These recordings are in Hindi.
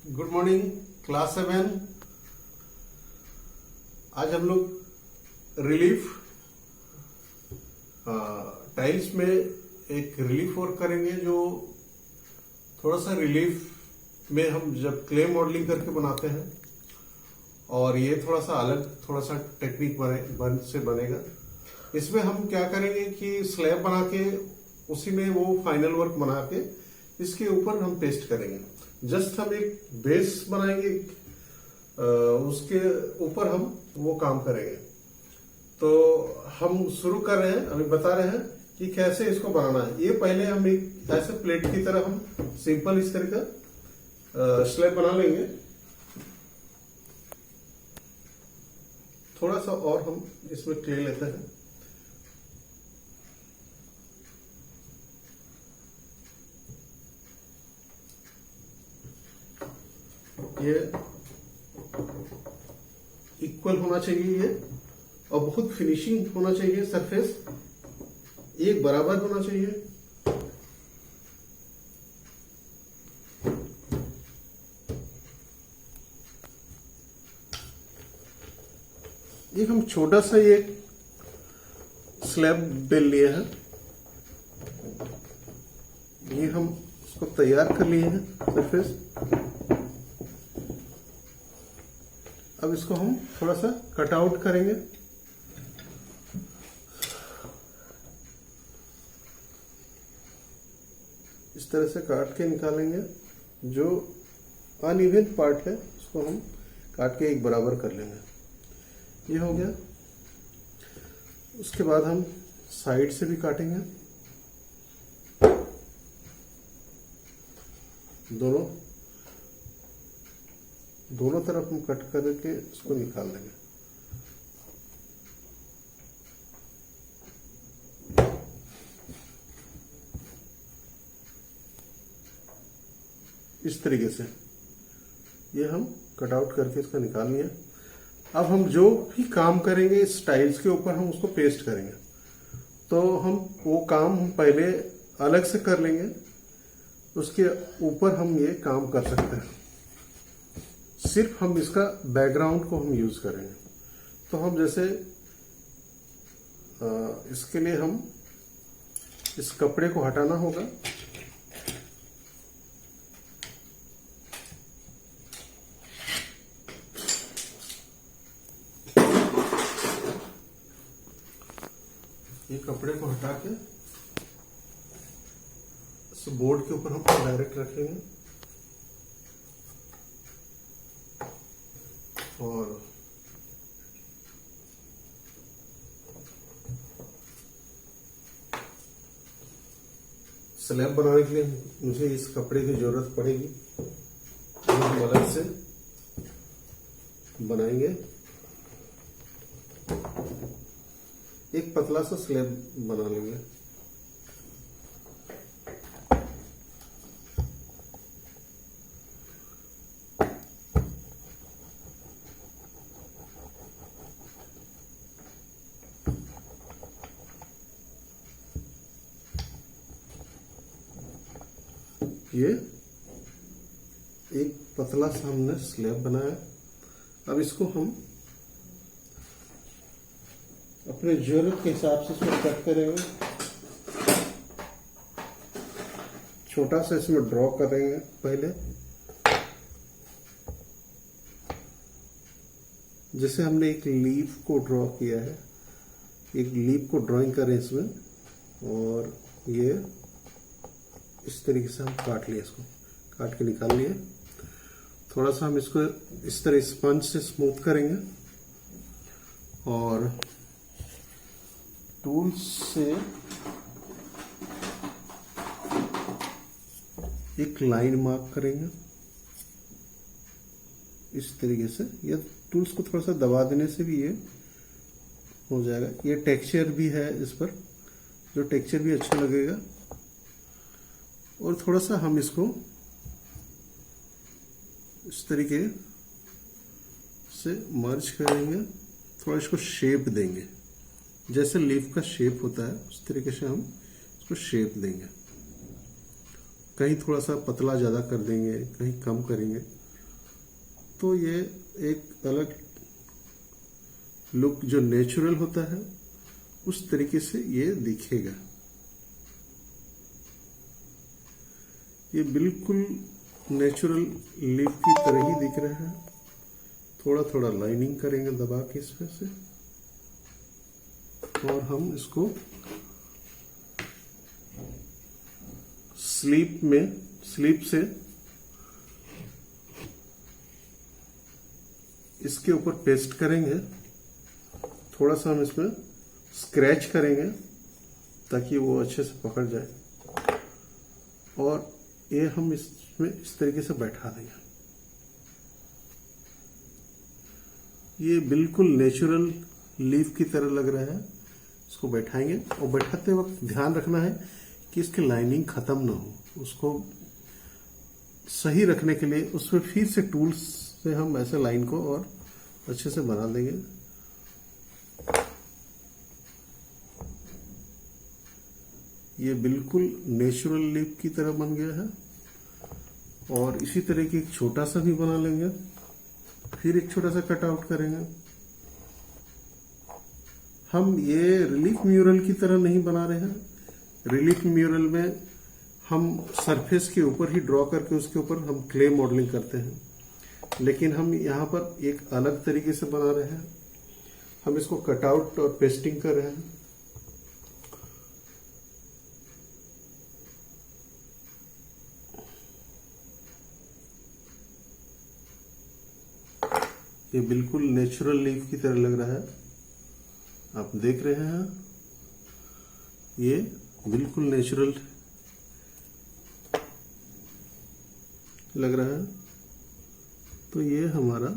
Good morning class 7। आज हम लोग रिलीफ टाइल्स में एक रिलीफ वर्क करेंगे, जो थोड़ा सा रिलीफ में हम जब क्ले मॉडलिंग करके बनाते हैं, और ये थोड़ा सा अलग, थोड़ा सा टेक्निक से बनेगा। इसमें हम क्या करेंगे कि स्लैब बना के उसी में वो फाइनल वर्क बना के इसके ऊपर हम पेस्ट करेंगे। जस्ट हम एक बेस बनाएंगे, उसके ऊपर हम वो काम करेंगे। तो हम शुरू कर रहे हैं, अभी बता रहे हैं कि कैसे इसको बनाना है। ये पहले हम एक ऐसे प्लेट की तरह हम सिंपल इस तरह का स्लैब बना लेंगे। थोड़ा सा और हम इसमें क्ले लेते हैं। ये इक्वल होना चाहिए ये, और बहुत फिनिशिंग होना चाहिए। सरफेस एक बराबर होना चाहिए। एक हम छोटा सा ये स्लैब बेल लिए हैं, ये हम इसको तैयार कर लिए हैं सरफेस। अब इसको हम थोड़ा सा कट आउट करेंगे। इस तरह से काट के निकालेंगे। जो अनइवन पार्ट है उसको हम काट के एक बराबर कर लेंगे। ये हो गया। उसके बाद हम साइड से भी काटेंगे, दोनों तरफ हम कट करके इसको निकाल देंगे। इस तरीके से ये हम कट आउट करके इसका निकाल लिया। अब हम जो भी काम करेंगे इस टाइल्स के ऊपर हम उसको पेस्ट करेंगे। तो हम वो काम हम पहले अलग से कर लेंगे, उसके ऊपर हम ये काम कर सकते हैं। सिर्फ हम इसका बैकग्राउंड को हम यूज करेंगे। तो हम जैसे इसके लिए हम इस कपड़े को हटाना होगा। ये कपड़े को हटा के इस बोर्ड के ऊपर हम डायरेक्ट रखेंगे, और स्लैब बनाने के लिए मुझे इस कपड़े की जरूरत पड़ेगी, जो हम अलग से बनाएंगे। एक पतला सा स्लैब बना लेंगे। ये एक पतला सा हमने स्लैब बनाया। अब इसको हम अपने जरूरत के हिसाब से इसमें कट करेंगे। छोटा सा इसमें ड्रॉ करेंगे पहले, जैसे हमने एक लीफ को ड्रॉ किया है। एक लीफ को ड्राइंग करें इसमें, और ये इस तरीके से हम काट लिए, इसको काट के निकाल लिए। थोड़ा सा हम इसको इस तरह स्पंज से स्मूथ करेंगे, और टूल्स से एक लाइन मार्क करेंगे इस तरीके से। ये टूल्स को थोड़ा सा दबा देने से भी ये हो जाएगा। ये टेक्सचर भी है इस पर, जो टेक्सचर भी अच्छा लगेगा। और थोड़ा सा हम इसको इस तरीके से मर्ज करेंगे, थोड़ा इसको शेप देंगे। जैसे लीफ का शेप होता है उस तरीके से हम इसको शेप देंगे। कहीं थोड़ा सा पतला ज्यादा कर देंगे, कहीं कम करेंगे। तो ये एक अलग लुक जो नेचुरल होता है उस तरीके से ये दिखेगा। ये बिल्कुल नेचुरल लीफ की तरह ही दिख रहा है। थोड़ा थोड़ा लाइनिंग करेंगे दबा के इसमें से, और हम इसको स्लीप से इसके ऊपर पेस्ट करेंगे। थोड़ा सा हम इसमें स्क्रैच करेंगे ताकि वो अच्छे से पकड़ जाए, और ये हम इसमें इस तरीके से बैठा देंगे। ये बिल्कुल नेचुरल लीफ की तरह लग रहा है। इसको बैठाएंगे, और बैठाते वक्त ध्यान रखना है कि इसकी लाइनिंग खत्म ना हो। उसको सही रखने के लिए उसमें फिर से टूल्स से हम ऐसे लाइन को और अच्छे से बना देंगे। ये बिल्कुल नेचुरल लीफ की तरह बन गया है। और इसी तरह की एक छोटा सा भी बना लेंगे, फिर एक छोटा सा कट आउट करेंगे। हम ये रिलीफ म्यूरल की तरह नहीं बना रहे हैं। रिलीफ म्यूरल में हम सरफेस के ऊपर ही ड्रॉ करके उसके ऊपर हम क्ले मॉडलिंग करते हैं, लेकिन हम यहाँ पर एक अलग तरीके से बना रहे हैं। हम इसको कटआउट और पेस्टिंग कर रहे हैं। ये बिल्कुल नेचुरल लीफ की तरह लग रहा है। आप देख रहे हैं, ये बिल्कुल नेचुरल लग रहा है। तो ये हमारा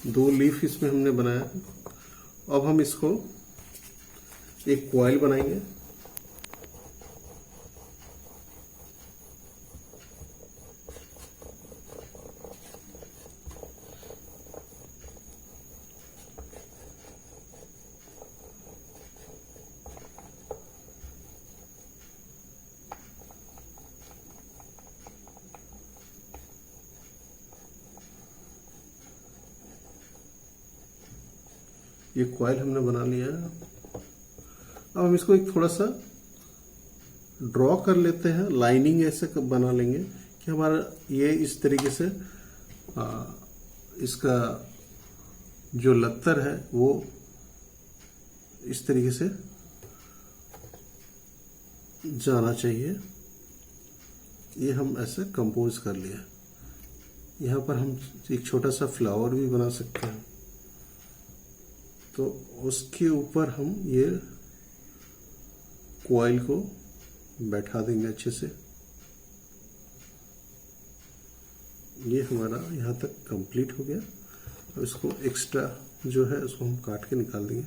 दो लीफ इसमें हमने बनाया। अब हम इसको एक कॉइल बनाएंगे। ये कॉइल हमने बना लिया है। अब हम इसको एक थोड़ा सा ड्रॉ कर लेते हैं, लाइनिंग ऐसे बना लेंगे कि हमारा ये इस तरीके से इसका जो लत्तर है वो इस तरीके से जाना चाहिए। ये हम ऐसे कंपोज कर लिया। यहाँ पर हम एक छोटा सा फ्लावर भी बना सकते हैं। तो उसके ऊपर हम ये कॉइल को बैठा देंगे अच्छे से। ये हमारा यहाँ तक कंप्लीट हो गया। अब इसको एक्स्ट्रा जो है उसको हम काट के निकाल देंगे।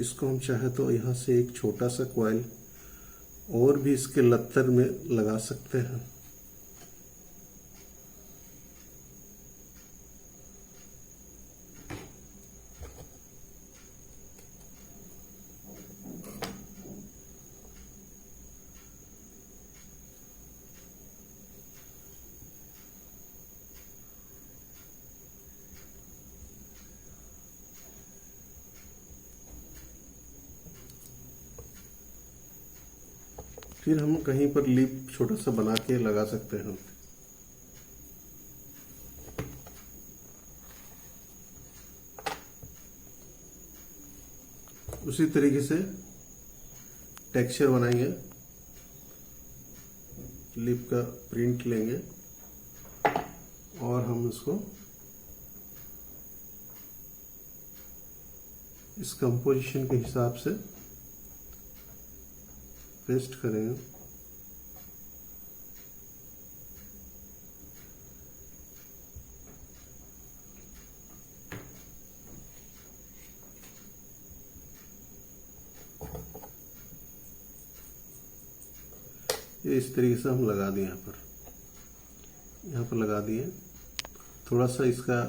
इसको हम चाहे तो यहाँ से एक छोटा सा कॉइल और भी इसके लत्तर में लगा सकते हैं। फिर हम कहीं पर लीफ छोटा सा बना के लगा सकते हैं। उसी तरीके से टेक्सचर बनाएंगे। लीफ का प्रिंट लेंगे और हम इसको इस कंपोजिशन के हिसाब से पेस्ट करेंगे। ये इस तरीके से हम लगा दिए। यहाँ पर लगा दिए। थोड़ा सा इसका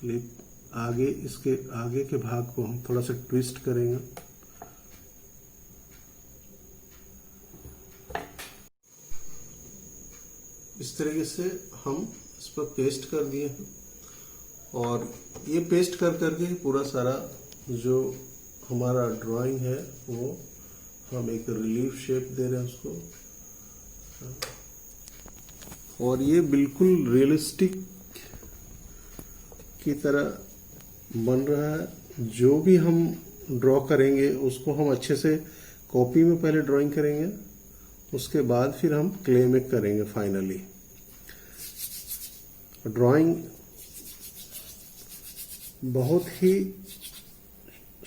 लिप आगे, इसके आगे के भाग को हम थोड़ा सा ट्विस्ट करेंगे इस तरीके से हम इस पर पेस्ट कर दिए हैं और ये पेस्ट कर करके पूरा सारा जो हमारा ड्राइंग है वो हम एक रिलीफ शेप दे रहे हैं उसको, और ये बिल्कुल रियलिस्टिक की तरह बन रहा है। जो भी हम ड्रॉ करेंगे उसको हम अच्छे से कॉपी में पहले ड्राइंग करेंगे, उसके बाद फिर हम क्ले में करेंगे फाइनली। ड्राइंग बहुत ही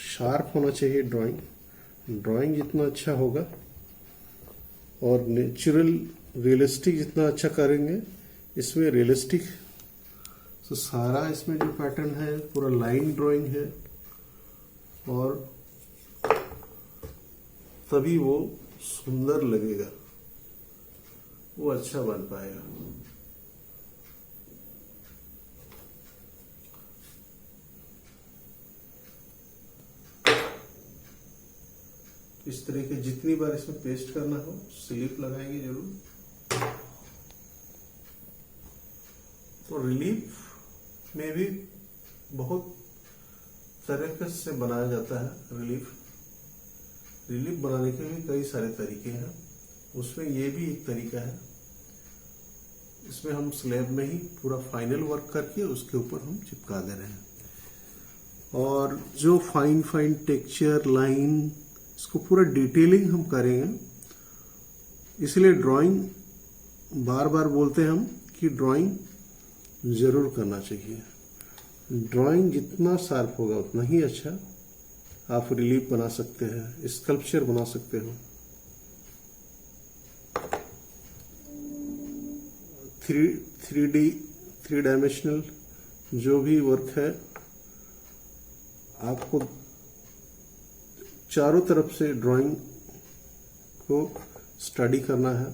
शार्प होना चाहिए। ड्राइंग जितना अच्छा होगा और नेचुरल रियलिस्टिक जितना अच्छा करेंगे, इसमें रियलिस्टिक तो सारा इसमें जो पैटर्न है पूरा लाइन ड्राइंग है, और तभी वो सुंदर लगेगा, वो अच्छा बन पाएगा। इस तरह के जितनी बार इसमें पेस्ट करना हो स्लिप लगाएंगे जरूर। तो रिलीफ में भी बहुत तरीके से बनाया जाता है। रिलीफ बनाने के भी कई सारे तरीके हैं, उसमें ये भी एक तरीका है। इसमें हम स्लैब में ही पूरा फाइनल वर्क करके उसके ऊपर हम चिपका दे रहे हैं, और जो फाइन टेक्सचर लाइन इसको पूरा डिटेलिंग हम करेंगे। इसलिए ड्राइंग बार बार बोलते हैं हम कि ड्राइंग जरूर करना चाहिए। ड्राइंग जितना शार्प होगा उतना ही अच्छा आप रिलीफ बना सकते हैं, स्कल्पचर बना सकते हो। थ्री डायमेंशनल जो भी वर्क है, आपको चारों तरफ से ड्राइंग को स्टडी करना है,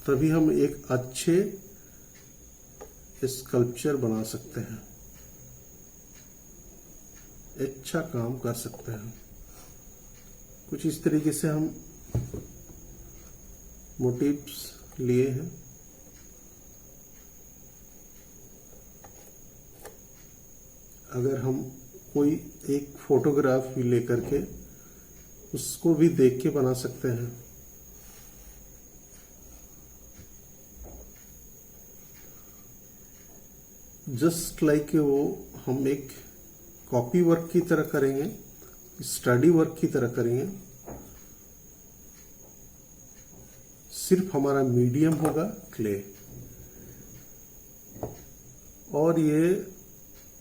तभी हम एक अच्छे स्कल्पचर बना सकते हैं, अच्छा काम कर सकते हैं। कुछ इस तरीके से हम मोटिव्स लिए हैं। अगर हम कोई एक फोटोग्राफ भी लेकर के उसको भी देख के बना सकते हैं। जस्ट लाइक वो हम एक कॉपी वर्क की तरह करेंगे, स्टडी वर्क की तरह करेंगे। सिर्फ हमारा मीडियम होगा क्ले, और ये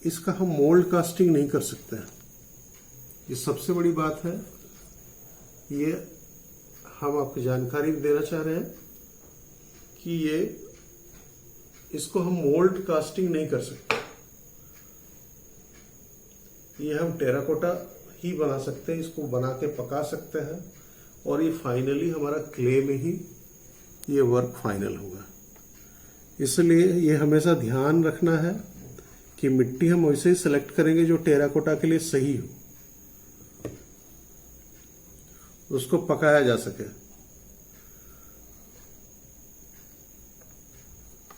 इसका हम मोल्ड कास्टिंग नहीं कर सकते हैं। ये सबसे बड़ी बात है, ये हम आपको जानकारी देना चाह रहे हैं कि इसको हम मोल्ड कास्टिंग नहीं कर सकते। ये हम टेराकोटा ही बना सकते हैं, इसको बना के पका सकते हैं, और ये फाइनली हमारा क्ले में ही ये वर्क फाइनल होगा। इसलिए ये हमेशा ध्यान रखना है कि मिट्टी हम वैसे ही सेलेक्ट करेंगे जो टेराकोटा के लिए सही हो, उसको पकाया जा सके,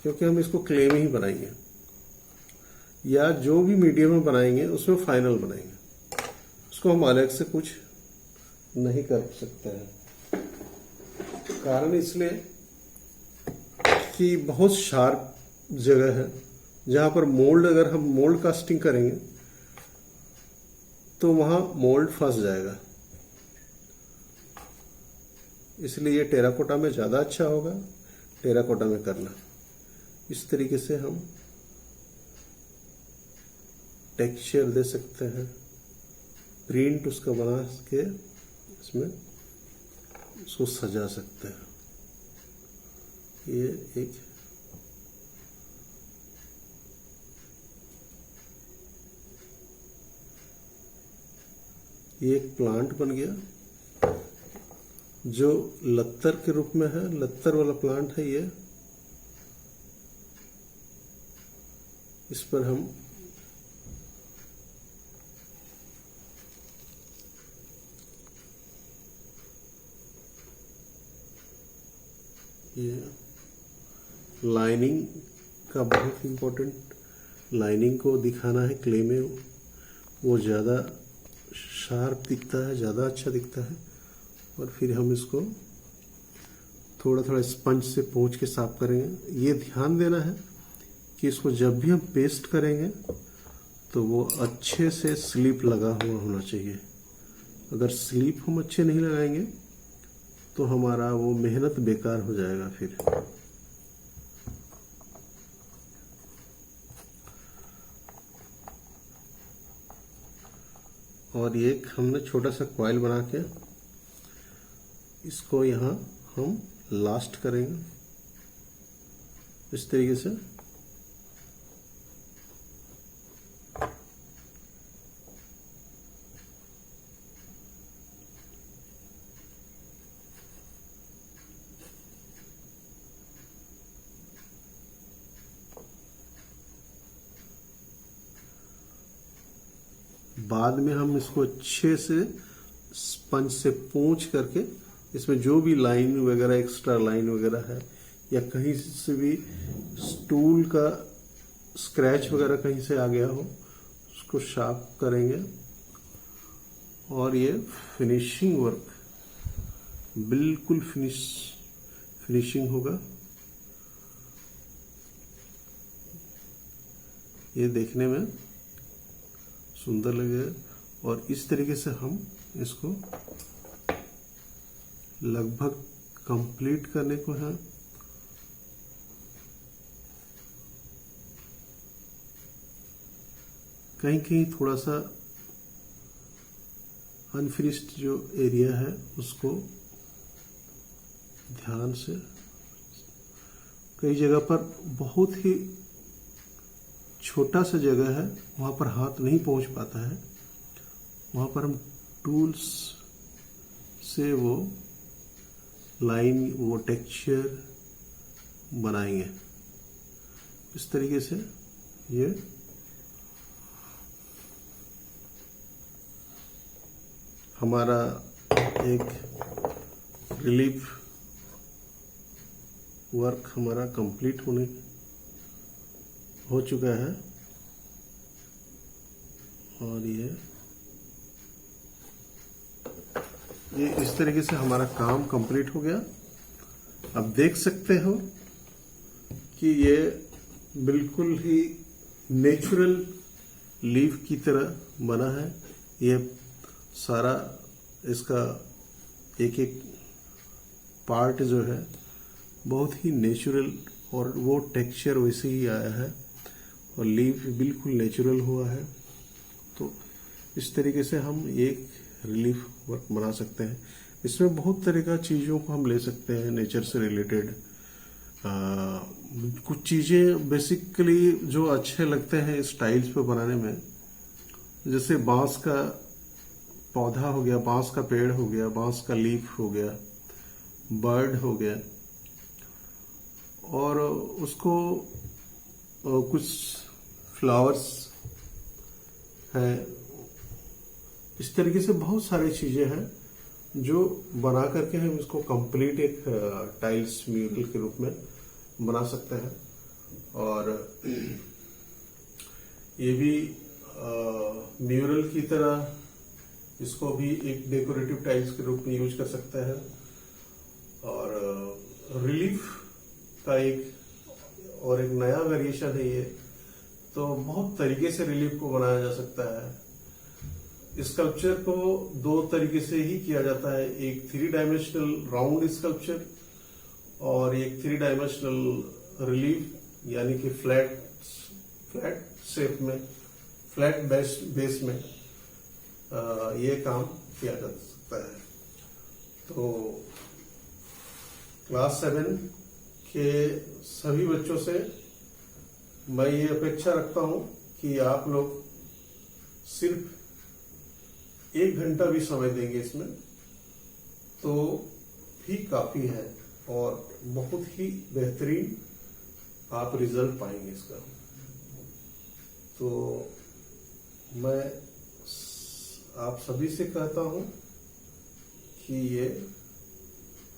क्योंकि हम इसको क्ले में ही बनाएंगे, या जो भी मीडियम में बनाएंगे उसमें फाइनल बनाएंगे, उसको हम अलग से कुछ नहीं कर सकते हैं। कारण इसलिए कि बहुत शार्प जगह है जहां पर मोल्ड, अगर हम मोल्ड कास्टिंग करेंगे तो वहां मोल्ड फंस जाएगा। इसलिए ये टेराकोटा में ज्यादा अच्छा होगा टेराकोटा में करना। इस तरीके से हम टेक्सचर दे सकते हैं, प्रिंट उसका बना के इसमें उसको सजा सकते हैं। ये एक प्लांट बन गया जो लत्तर के रूप में है, लत्तर वाला प्लांट है ये। इस पर हम ये लाइनिंग का बहुत इम्पोर्टेंट, लाइनिंग को दिखाना है क्ले में, वो ज़्यादा शार्प दिखता है, ज़्यादा अच्छा दिखता है। और फिर हम इसको थोड़ा थोड़ा स्पंज से पोंछ के साफ करेंगे। ये ध्यान देना है कि इसको जब भी हम पेस्ट करेंगे तो वो अच्छे से स्लिप लगा हुआ होना चाहिए। अगर स्लिप हम अच्छे नहीं लगाएंगे तो हमारा वो मेहनत बेकार हो जाएगा फिर। और एक हमने छोटा सा कॉइल बना के इसको यहाँ हम लास्ट करेंगे इस तरीके से। बाद में हम इसको अच्छे से स्पंज से पोंछ करके इसमें जो भी लाइन वगैरह, एक्स्ट्रा लाइन वगैरह है या कहीं से भी स्टूल का स्क्रैच वगैरह कहीं से आ गया हो उसको शार्प करेंगे। और ये फिनिशिंग वर्क बिल्कुल फिनिशिंग होगा। ये देखने में सुंदर लगेगा। और इस तरीके से हम इसको लगभग कंप्लीट करने को है। कहीं कहीं थोड़ा सा अनफिनिश्ड जो एरिया है उसको ध्यान से, कई जगह पर बहुत ही छोटा सा जगह है वहां पर हाथ नहीं पहुंच पाता है, वहां पर हम टूल्स से वो लाइन, वो टेक्सचर बनाएंगे इस तरीके से। ये हमारा एक रिलीफ वर्क हमारा कंप्लीट हो चुका है। और ये इस तरीके से हमारा काम कंप्लीट हो गया। अब देख सकते हो कि ये बिल्कुल ही नेचुरल लीफ की तरह बना है। ये सारा इसका एक एक पार्ट जो है बहुत ही नेचुरल, और वो टेक्सचर वैसे ही आया है और लीफ बिल्कुल नेचुरल हुआ है। तो इस तरीके से हम एक रिलीफ वर्क बना सकते हैं। इसमें बहुत तरह का चीज़ों को हम ले सकते हैं नेचर से रिलेटेड। कुछ चीज़ें बेसिकली जो अच्छे लगते हैं इस टाइल्स पे बनाने में, जैसे बांस का पौधा हो गया, बांस का पेड़ हो गया, बांस का लीफ हो गया, बर्ड हो गया, और उसको कुछ फ्लावर्स है। इस तरीके से बहुत सारी चीजें हैं जो बना करके हम इसको कंप्लीट एक टाइल्स म्यूरल के रूप में बना सकते हैं। और ये भी म्यूरल की तरह इसको भी एक डेकोरेटिव टाइल्स के रूप में यूज कर सकते हैं। और रिलीफ का एक और एक नया वेरिएशन है ये, तो बहुत तरीके से रिलीफ को बनाया जा सकता है। स्कल्पचर को दो तरीके से ही किया जाता है, एक 3 डायमेंशनल राउंड स्कल्पचर और एक 3 डायमेंशनल रिलीफ, यानी कि फ्लैट शेप में, फ्लैट बेस में ये काम किया जा सकता है। तो क्लास 7 के सभी बच्चों से मैं ये अपेक्षा रखता हूं कि आप लोग सिर्फ 1 घंटा भी समय देंगे इसमें तो भी काफी है, और बहुत ही बेहतरीन आप रिजल्ट पाएंगे इसका। तो मैं आप सभी से कहता हूं कि ये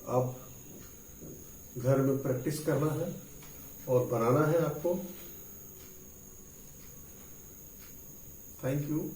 अब घर में प्रैक्टिस करना है और बनाना है आपको। Thank you.